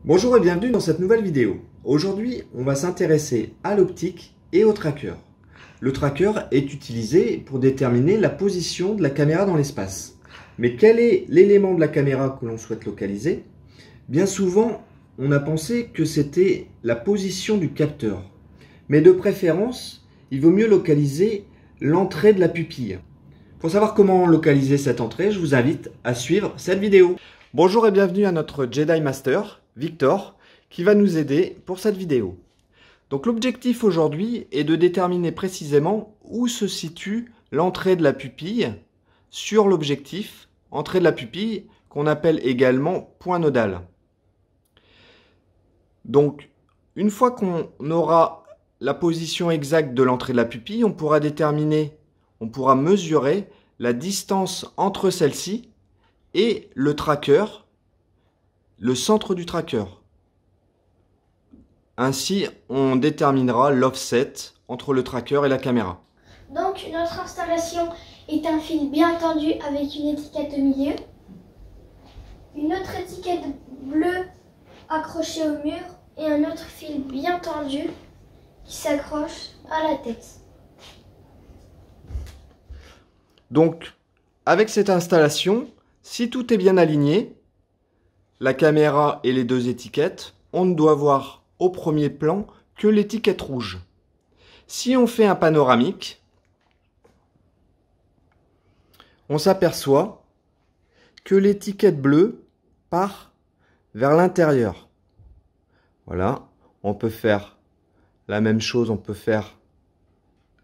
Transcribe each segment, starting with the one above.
Bonjour et bienvenue dans cette nouvelle vidéo. Aujourd'hui, on va s'intéresser à l'optique et au tracker. Le tracker est utilisé pour déterminer la position de la caméra dans l'espace. Mais quel est l'élément de la caméra que l'on souhaite localiser? Bien souvent, on a pensé que c'était la position du capteur. Mais de préférence, il vaut mieux localiser l'entrée de la pupille. Pour savoir comment localiser cette entrée, je vous invite à suivre cette vidéo. Bonjour et bienvenue à notre Jedi Master, Victor, qui va nous aider pour cette vidéo. Donc l'objectif aujourd'hui est de déterminer précisément où se situe l'entrée de la pupille sur l'objectif, entrée de la pupille qu'on appelle également point nodal. Donc une fois qu'on aura la position exacte de l'entrée de la pupille, on pourra mesurer la distance entre celle-ci et le tracker, le centre du tracker. Ainsi, on déterminera l'offset entre le tracker et la caméra. Donc, notre installation est un fil bien tendu avec une étiquette au milieu. Une autre étiquette bleue accrochée au mur et un autre fil bien tendu qui s'accroche à la tête. Donc, avec cette installation, si tout est bien aligné, la caméra et les deux étiquettes, on ne doit voir au premier plan que l'étiquette rouge. Si on fait un panoramique, on s'aperçoit que l'étiquette bleue part vers l'intérieur. Voilà, on peut faire la même chose, on peut faire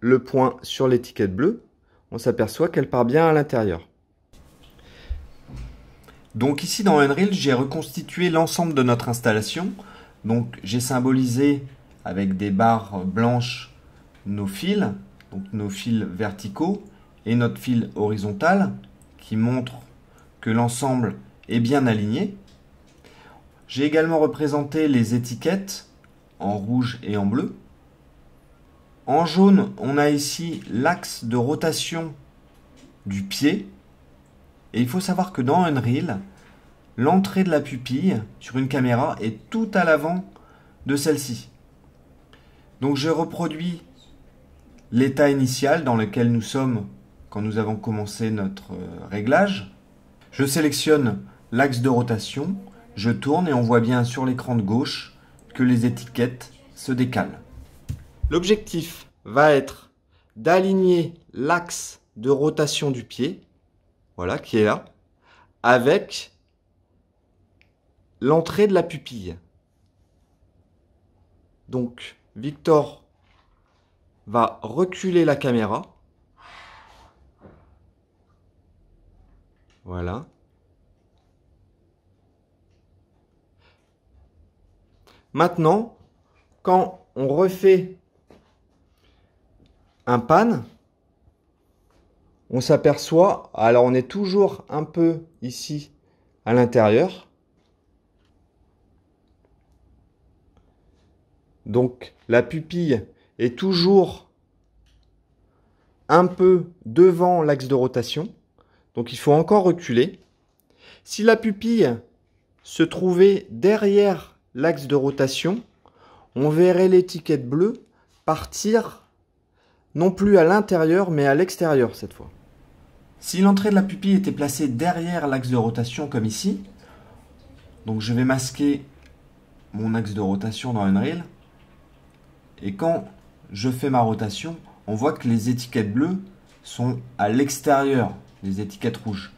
le point sur l'étiquette bleue. On s'aperçoit qu'elle part bien à l'intérieur. Donc ici dans Unreal, j'ai reconstitué l'ensemble de notre installation. Donc j'ai symbolisé avec des barres blanches nos fils, donc nos fils verticaux et notre fil horizontal qui montre que l'ensemble est bien aligné. J'ai également représenté les étiquettes en rouge et en bleu. En jaune, on a ici l'axe de rotation du pied. Et il faut savoir que dans Unreal, l'entrée de la pupille sur une caméra est tout à l'avant de celle-ci. Donc je reproduis l'état initial dans lequel nous sommes quand nous avons commencé notre réglage. Je sélectionne l'axe de rotation, je tourne et on voit bien sur l'écran de gauche que les étiquettes se décalent. L'objectif va être d'aligner l'axe de rotation du pied, voilà, qui est là, avec l'entrée de la pupille. Donc, Victor va reculer la caméra. Voilà. Maintenant, quand on refait un pan, on s'aperçoit, alors on est toujours un peu ici à l'intérieur. Donc la pupille est toujours un peu devant l'axe de rotation. Donc il faut encore reculer. Si la pupille se trouvait derrière l'axe de rotation, on verrait l'étiquette bleue partir non plus à l'intérieur mais à l'extérieur cette fois. Si l'entrée de la pupille était placée derrière l'axe de rotation comme ici, donc je vais masquer mon axe de rotation dans Unreal. Et quand je fais ma rotation, on voit que les étiquettes bleues sont à l'extérieur des étiquettes rouges.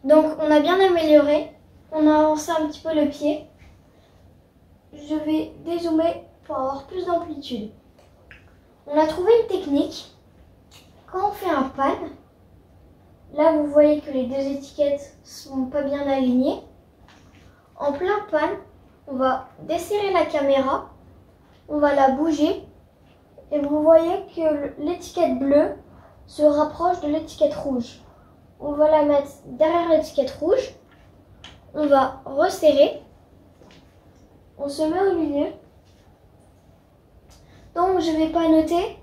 Donc, on a bien amélioré. On a avancé un petit peu le pied. Je vais dézoomer pour avoir plus d'amplitude. On a trouvé une technique. Quand on fait un pan, là vous voyez que les deux étiquettes sont pas bien alignées. En plein pan, on va desserrer la caméra, on va la bouger et vous voyez que l'étiquette bleue se rapproche de l'étiquette rouge. On va la mettre derrière l'étiquette rouge, on va resserrer, on se met au milieu. Donc je ne vais pas noter,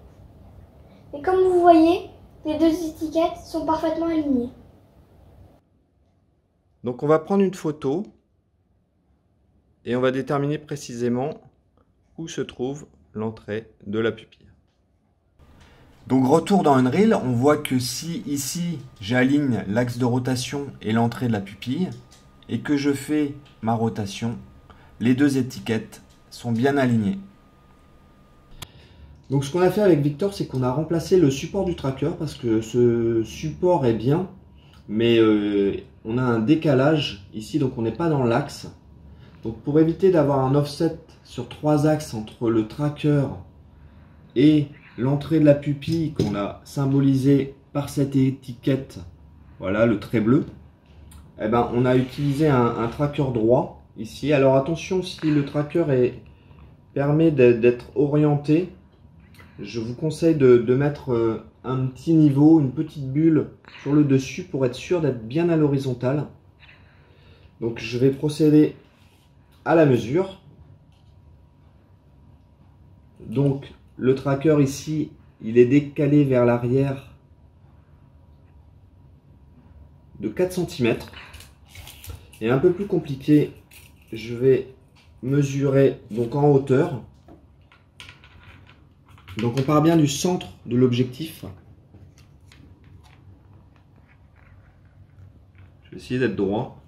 mais comme vous voyez, les deux étiquettes sont parfaitement alignées. Donc on va prendre une photo Et on va déterminer précisément où se trouve l'entrée de la pupille. Donc retour dans Unreal, on voit que si ici j'aligne l'axe de rotation et l'entrée de la pupille et que je fais ma rotation, les deux étiquettes sont bien alignées. Donc ce qu'on a fait avec Victor, c'est qu'on a remplacé le support du tracker parce que ce support est bien, mais on a un décalage ici, donc on n'est pas dans l'axe. Donc pour éviter d'avoir un offset sur 3 axes entre le tracker et l'entrée de la pupille qu'on a symbolisée par cette étiquette, voilà le trait bleu, eh ben, on a utilisé un tracker droit ici. Alors attention, si le tracker permet d'être orienté, je vous conseille de mettre un petit niveau, une petite bulle sur le dessus pour être sûr d'être bien à l'horizontale. Donc je vais procéder à la mesure. Donc le tracker ici, il est décalé vers l'arrière de 4 cm. Et un peu plus compliqué, je vais mesurer donc en hauteur. Donc on part bien du centre de l'objectif. Je vais essayer d'être droit.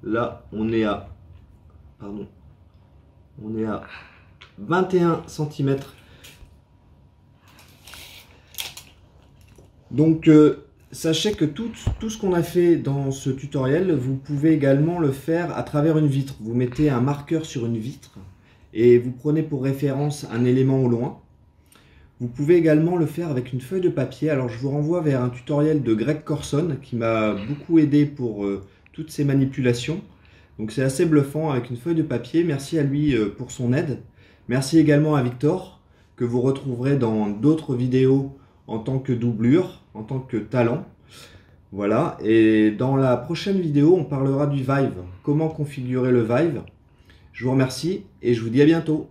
Là, on est à 21 cm. Donc sachez que tout ce qu'on a fait dans ce tutoriel, vous pouvez également le faire à travers une vitre. Vous mettez un marqueur sur une vitre et vous prenez pour référence un élément au loin. Vous pouvez également le faire avec une feuille de papier. Alors je vous renvoie vers un tutoriel de Greg Corson qui m'a beaucoup aidé pour toutes ces manipulations. Donc c'est assez bluffant avec une feuille de papier. Merci à lui pour son aide. Merci également à Victor que vous retrouverez dans d'autres vidéos en tant que doublure, en tant que talent. Voilà, et dans la prochaine vidéo, on parlera du Vive. Comment configurer le Vive. Je vous remercie et je vous dis à bientôt.